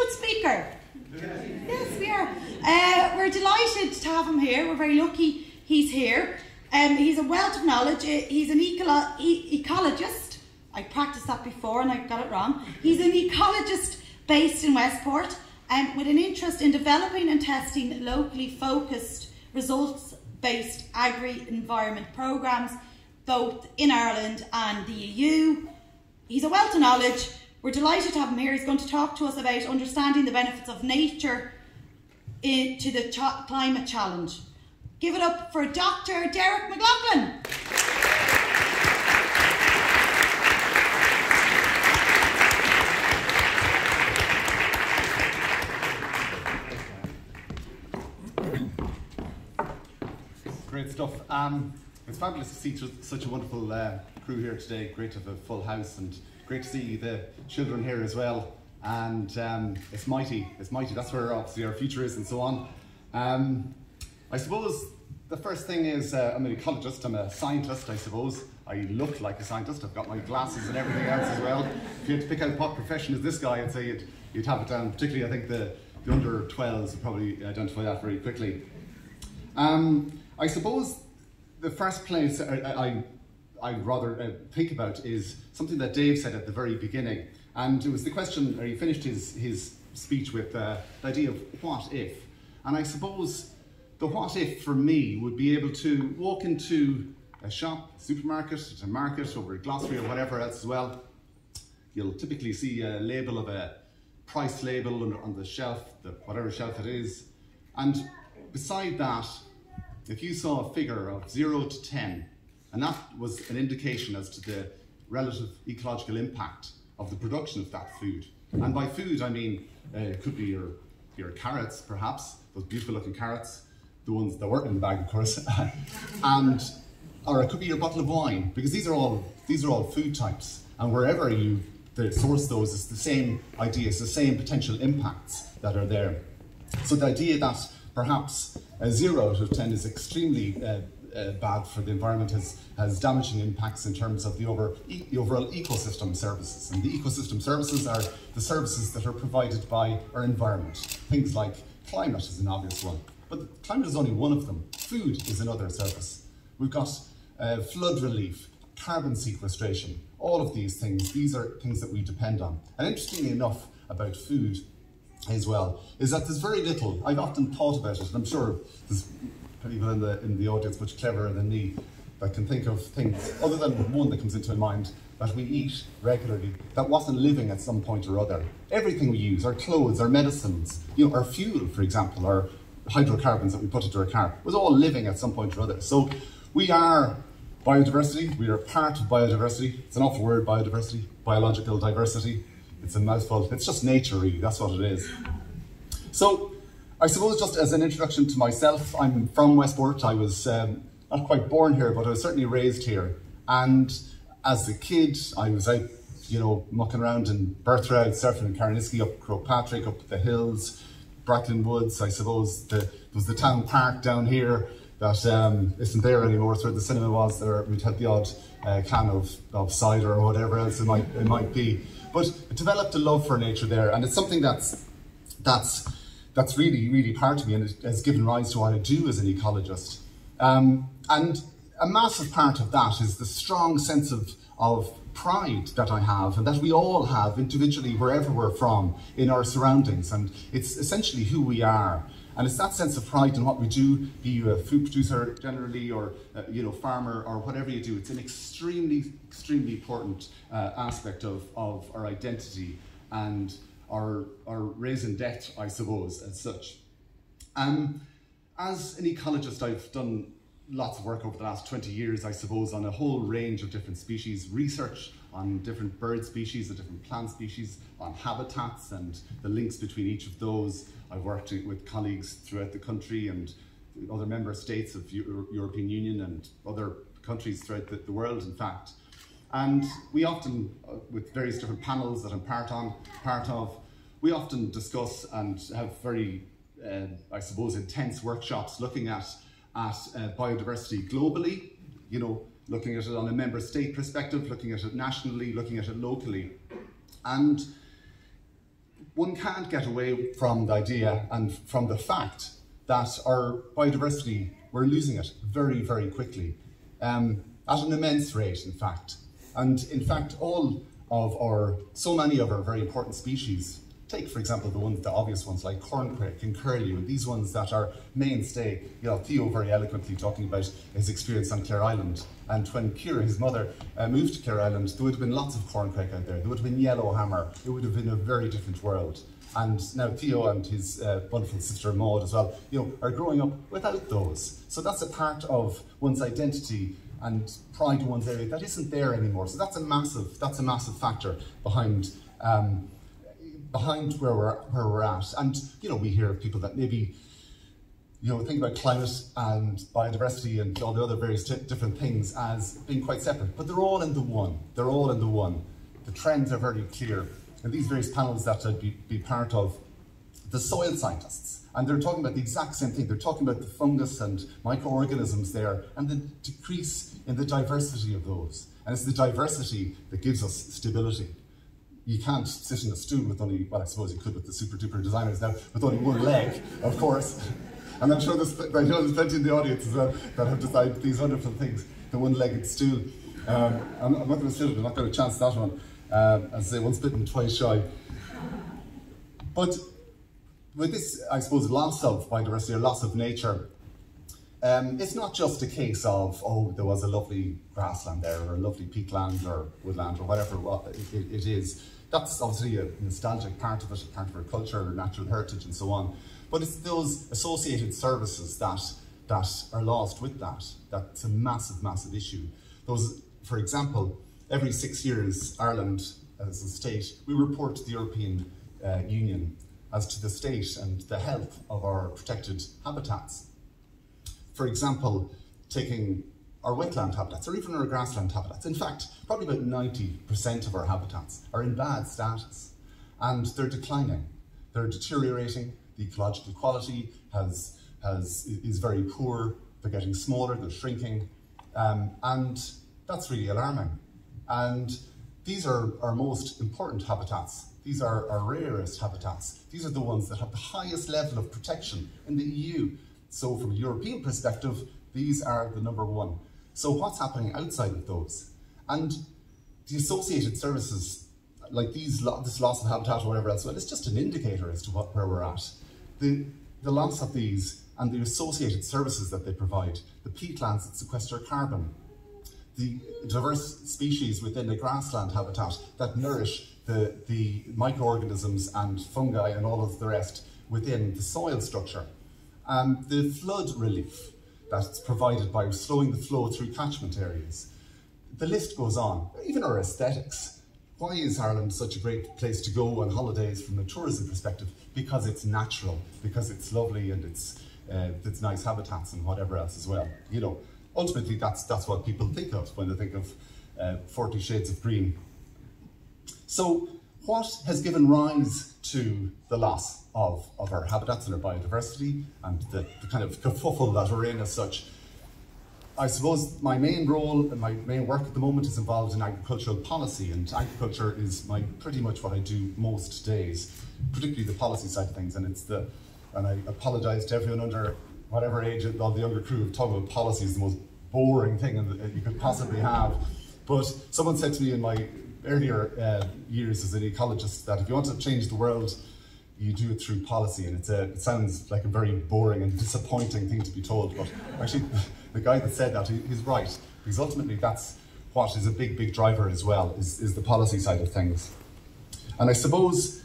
loudspeaker? Yes, we are. We're delighted to have him here. We're very lucky he's here. He's a wealth of knowledge. He's an ecologist. I practiced that before and I got it wrong. He's an ecologist based in Westport with an interest in developing and testing locally focused, results-based agri-environment programmes, both in Ireland and the EU. He's a wealth of knowledge. We're delighted to have him here. He's going to talk to us about understanding the benefits of nature to the climate challenge. Give it up for Dr. Derek McLaughlin. Great stuff. It's fabulous to see such a wonderful crew here today. Great to have a full house and great to see the children here as well. And it's mighty. That's where obviously our future is and so on. I suppose the first thing is I'm an ecologist, I'm a scientist, I suppose. I look like a scientist, I've got my glasses and everything else as well. If you had to pick out what profession is this guy, I'd say you'd have it down. Particularly I think the under 12s would probably identify that very quickly. I suppose the first place I'd rather think about is something that Dave said at the very beginning. And it was the question, or he finished his speech with the idea of what if. And I suppose the what if for me would be able to walk into a shop, a supermarket, a market, over a glossary or whatever else as well. You'll typically see a label of a price label on the shelf, whatever shelf it is. And beside that, if you saw a figure of 0 to 10, and that was an indication as to the relative ecological impact of the production of that food. And by food, I mean, it could be your carrots, perhaps, those beautiful looking carrots, the ones that weren't in the bag, of course, or it could be your bottle of wine, because these are all food types, and wherever you source those, it's the same idea, it's the same potential impacts that are there. So the idea that perhaps a 0 out of 10 is extremely bad for the environment, has damaging impacts in terms of the overall ecosystem services. And the ecosystem services are the services that are provided by our environment. Things like climate is an obvious one, but climate is only one of them. Food is another service. We've got flood relief, carbon sequestration, all of these are things that we depend on. And interestingly enough about food as well, is that there's very little, I've often thought about it, and I'm sure there's people in the audience much cleverer than me that can think of things, other than one that comes into my mind, that we eat regularly, that wasn't living at some point or other. Everything we use, our clothes, our medicines, our fuel, for example, our hydrocarbons that we put into our car, was all living at some point or other. So we are biodiversity, we are part of biodiversity. It's an awful word, biodiversity, biological diversity. It's a mouthful. It's just nature, really. That's what it is. So, I suppose just as an introduction to myself, I'm from Westport. I was not quite born here, but I was certainly raised here. And as a kid, I was out, mucking around in Berthrad, surfing in Carnoustie, up Crowpatrick, up the hills, Bracklin Woods. I suppose there was the town park down here that isn't there anymore. It's where the cinema was. There, we'd had the odd can of cider or whatever else it might be. But it developed a love for nature there, and it's something that's really, really part of me, and it has given rise to what I do as an ecologist. And a massive part of that is the strong sense of pride that I have, and that we all have individually, wherever we're from, in our surroundings. And it's essentially who we are. And it's that sense of pride in what we do, be you a food producer generally, or farmer, or whatever you do. It's an extremely, extremely important aspect of our identity and our raison d'etre, I suppose, as such. As an ecologist, I've done lots of work over the last 20 years, I suppose, on a whole range of different species, research on different bird species, and different plant species, on habitats and the links between each of those. I've worked with colleagues throughout the country and other member states of European Union and other countries throughout the world, in fact. And we often, with various different panels that I'm part of, we often discuss and have very, I suppose, intense workshops looking at biodiversity globally, looking at it on a member state perspective, looking at it nationally, looking at it locally. And one can't get away from the idea and from the fact that our biodiversity, we're losing it very, very quickly, at an immense rate, in fact. And in fact, so many of our very important species, take for example the obvious ones like corncrake and curlew, these ones that are mainstay. You know, Theo very eloquently talking about his experience on Clare Island, and when Ciara, his mother, moved to Clare Island, there would have been lots of corncrake out there. There would have been yellowhammer. It would have been a very different world. And now Theo and his wonderful sister Maud as well, you know, are growing up without those. So that's a part of one's identity and pride in one's area that isn't there anymore. So that's a massive factor behind where we're at. And you know, we hear of people that maybe, you know, think about climate and biodiversity and all the other various different things as being quite separate, but they're all in the one. They're all in the one. The trends are very clear. And these various panels that I'd be part of, the soil scientists, and they're talking about the exact same thing. They're talking about the fungus and microorganisms there and the decrease in the diversity of those. And it's the diversity that gives us stability. You can't sit in a stool with only, well, I suppose you could with the super duper designers now, with only one leg, of course. And I'm sure there's plenty in the audience as well that have designed these wonderful things, the one-legged stool. I'm not going to sit it, I'm not going to chance that one. As I say, once bitten, twice shy. But with this, I suppose, loss of biodiversity or loss of nature, it's not just a case of, oh, there was a lovely grassland there, or a lovely peatland or woodland or whatever it is. That's obviously a nostalgic part of it, a part of our culture, our natural heritage and so on. But it's those associated services that are lost with that. That's a massive issue. Those, for example, every 6 years, Ireland, as a state, we report to the European Union as to the state and the health of our protected habitats. For example, taking our wetland habitats, or even our grassland habitats. In fact, probably about 90% of our habitats are in bad status, and they're declining. They're deteriorating. The ecological quality is very poor. They're getting smaller, they're shrinking, and that's really alarming. And these are our most important habitats. These are our rarest habitats. These are the ones that have the highest level of protection in the EU. So from a European perspective, these are the #1. So what's happening outside of those? And the associated services, like this loss of habitat or whatever else, well, it's just an indicator as to where we're at. The loss of these and the associated services that they provide, the peatlands that sequester carbon, the diverse species within the grassland habitat that nourish the microorganisms and fungi and all of the rest within the soil structure. The flood relief that's provided by slowing the flow through catchment areas. The list goes on. Even our aesthetics. Why is Ireland such a great place to go on holidays from a tourism perspective? Because it's natural, because it's lovely, and it's nice habitats and whatever else as well. You know, ultimately that's what people think of when they think of 40 Shades of Green. So what has given rise to the loss of our habitats and our biodiversity and the kind of kerfuffle that we're in as such? I suppose my main role and my main work at the moment is involved in agricultural policy, and agriculture is pretty much what I do most days, particularly the policy side of things. And I apologise to everyone under whatever age, all the younger crew, talking about policy is the most boring thing you could possibly have. But someone said to me in my earlier years as an ecologist that if you want to change the world, you do it through policy, and it sounds like a very boring and disappointing thing to be told, but actually the guy that said that, he's right, because ultimately that's what is a big driver as well, is the policy side of things. And I suppose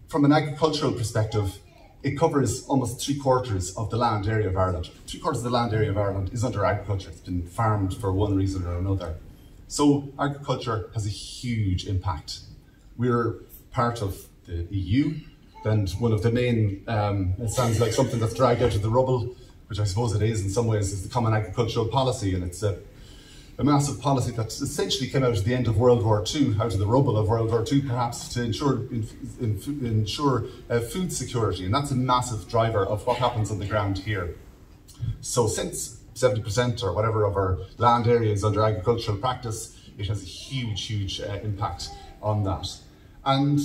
from an agricultural perspective, it covers almost 3/4 of the land area of Ireland. 3/4 of the land area of Ireland is under agriculture. It's been farmed for one reason or another. So agriculture has a huge impact. We're part of the EU, and one of the main, it sounds like something that's dragged out of the rubble, which I suppose it is in some ways, is the Common Agricultural Policy, and it's a massive policy that essentially came out at the end of World War II, out of the rubble of World War II perhaps, to ensure food security, and that's a massive driver of what happens on the ground here. So since 70% or whatever of our land area is under agricultural practice, it has a huge impact on that. And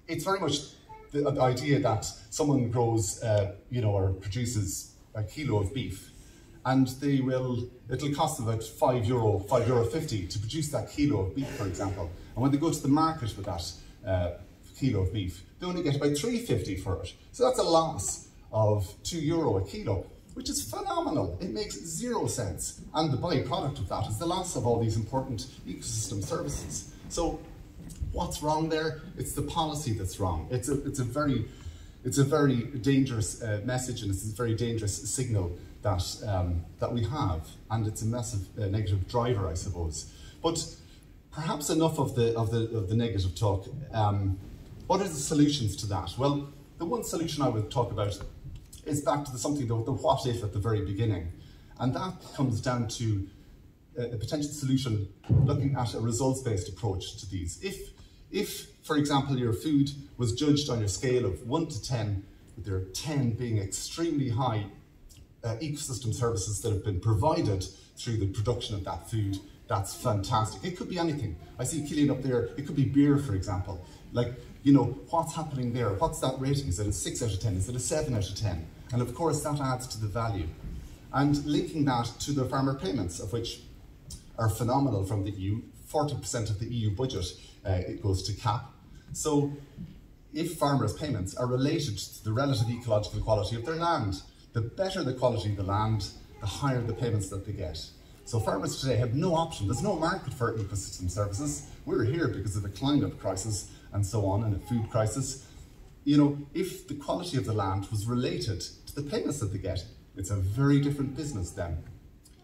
it's very much the idea that someone grows, or produces a kilo of beef, and it'll cost about €5, €5.50 to produce that kilo of beef, for example. And when they go to the market with that kilo of beef, they only get about €3.50 for it. So that's a loss of €2 a kilo, which is phenomenal. It makes 0 sense. And the byproduct of that is the loss of all these important ecosystem services. So what's wrong there? It's the policy that's wrong. It's a very dangerous message, and it's a very dangerous signal that we have, and it's a massive negative driver, I suppose. But perhaps enough of the negative talk. What are the solutions to that? Well, the one solution I would talk about is back to the what if at the very beginning, and that comes down to a potential solution looking at a results-based approach to these. If, for example, your food was judged on your scale of 1 to 10, with there 10 being extremely high ecosystem services that have been provided through the production of that food, that's fantastic. It could be anything. I see Killian up there. It could be beer, for example. Like, what's happening there? What's that rating? Is it a 6 out of 10? Is it a 7 out of 10? And of course, that adds to the value. And linking that to the farmer payments, of which are phenomenal from the EU. 40% of the EU budget it goes to CAP. So if farmers' payments are related to the relative ecological quality of their land, the better the quality of the land, the higher the payments that they get. So farmers today have no option. There's no market for ecosystem services. We're here because of the climate crisis and so on, and a food crisis. If the quality of the land was related to the payments that they get, it's a very different business then.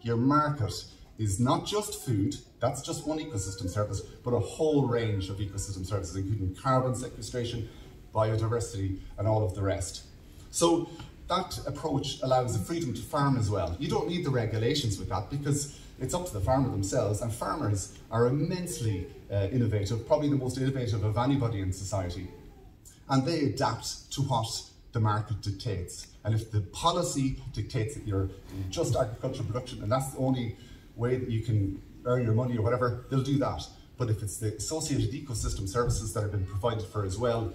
Your market is not just food, that's just one ecosystem service, but a whole range of ecosystem services, including carbon sequestration, biodiversity, and all of the rest. So that approach allows the freedom to farm as well. You don't need the regulations with that, because it's up to the farmer themselves, and farmers are immensely innovative, probably the most innovative of anybody in society. And they adapt to what the market dictates. And if the policy dictates that you're just agricultural production, and that's the only way that you can earn your money or whatever, they'll do that. But if it's the associated ecosystem services that have been provided for as well,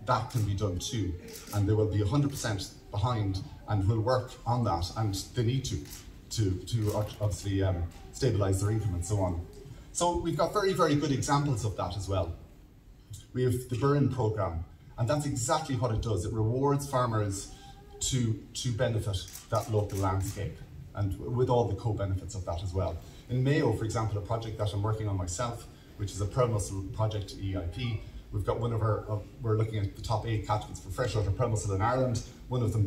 that can be done too. And they will be 100% behind and will work on that, and they need to obviously stabilise their income and so on. So we've got very, very good examples of that as well. We have the Burn programme, and that's exactly what it does. It rewards farmers to benefit that local landscape, and with all the co-benefits of that as well. In Mayo, for example, a project that I'm working on myself, which is a pearl mussel project EIP, we've got we're looking at the top 8 catchments for freshwater pearl mussel in Ireland. One of them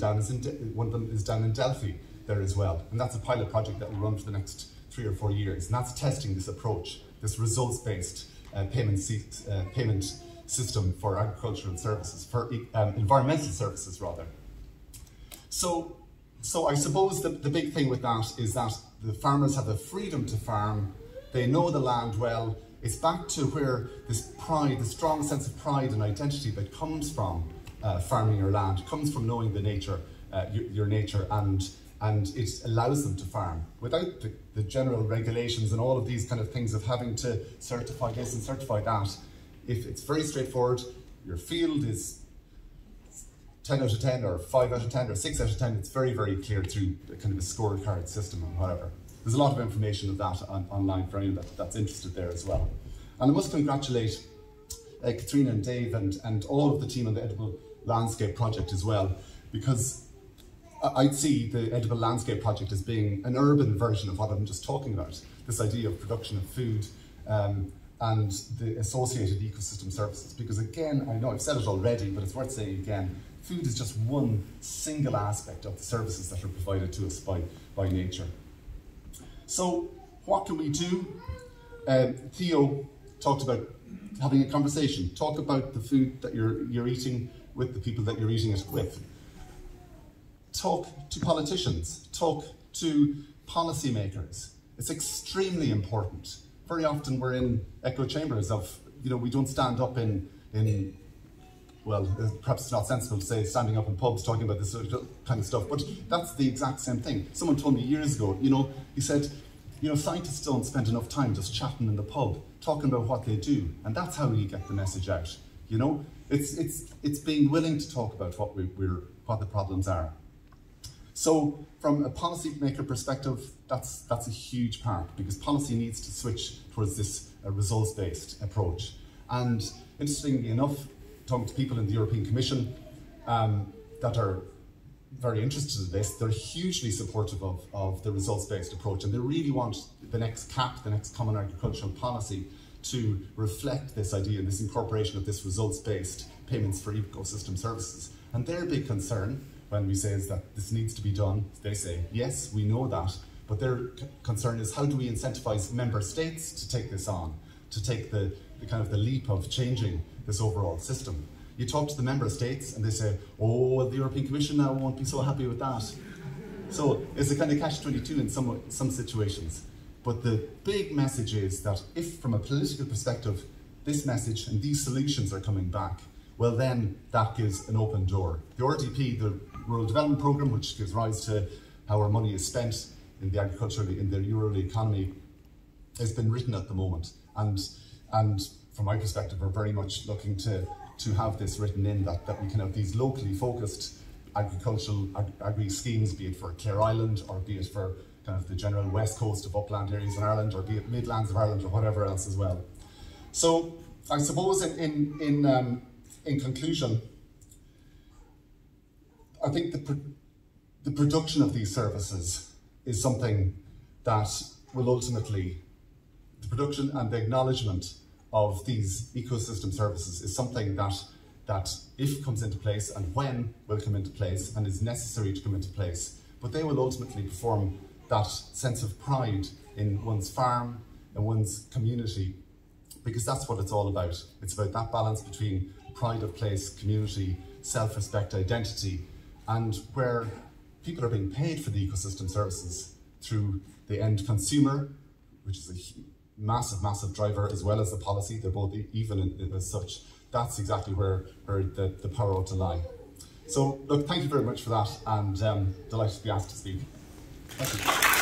is down in Delphi there as well. And that's a pilot project that will run for the next 3 or 4 years. And that's testing this approach, this results-based payment system for agricultural services, for environmental services rather. So I suppose the big thing with that is that the farmers have the freedom to farm, they know the land well. It's back to where this pride, the strong sense of pride and identity that comes from farming your land, comes from knowing the nature, your nature, and it allows them to farm without the general regulations and all of these kind of things of having to certify this and certify that. If it's very straightforward, your field is 10 out of 10 or 5 out of 10 or 6 out of 10, it's very, very clear through a kind of a scorecard system and whatever. There's a lot of information of that online for anyone that's interested there as well. And I must congratulate Katrina and Dave and all of the team on the Edible Landscape Project as well, because I'd see the Edible Landscape Project as being an urban version of what I'm just talking about, this idea of production of food and the associated ecosystem services. Because again, I know I've said it already, but it's worth saying again, food is just one single aspect of the services that are provided to us by nature. So what can we do? Theo talked about having a conversation. Talk about the food that you're eating with the people that you're eating it with. Talk to politicians. Talk to policymakers. It's extremely important. Very often we're in echo chambers of, we don't stand up in well, perhaps it's not sensible to say standing up in pubs talking about this kind of stuff, but that's the exact same thing. Someone told me years ago, he said, scientists don't spend enough time just chatting in the pub, talking about what they do, and that's how you get the message out. it's being willing to talk about what what the problems are. So from a policymaker perspective, that's a huge part, because policy needs to switch towards this results-based approach. And interestingly enough, talking to people in the European Commission that are very interested in this, they're hugely supportive of the results-based approach, and they really want the next CAP, the next Common Agricultural Policy, to reflect this idea and this incorporation of this results-based payments for ecosystem services. And their big concern when we say is that this needs to be done, they say, yes, we know that, but their concern is how do we incentivize member states to take this on, to take the kind of the leap of changing this overall system. You talk to the member states and they say, oh, well, the European Commission now won't be so happy with that. So it's a kind of catch-22 in some situations. But the big message is that if, from a political perspective, this message and these solutions are coming back, well then that gives an open door. The RDP, the Rural Development Programme, which gives rise to how our money is spent in the rural economy, has been written at the moment. And from my perspective, we're very much looking to have this written in, that we can have these locally focused agricultural agri schemes, be it for Clare Island or be it for kind of the general west coast of upland areas in Ireland, or be it Midlands of Ireland or whatever else as well. So I suppose in conclusion, I think the production of these services is something that will ultimately, the production and the acknowledgement of these ecosystem services is something that if comes into place, and when will come into place, and is necessary to come into place, but they will ultimately perform that sense of pride in one's farm and one's community, because that's what it's all about. It's about that balance between pride of place, community, self-respect, identity, and where people are being paid for the ecosystem services through the end consumer, which is a massive, massive driver, as well as the policy. They're both even as such. That's exactly where the power ought to lie. So, look, thank you very much for that, and delighted to be asked to speak. Thank you.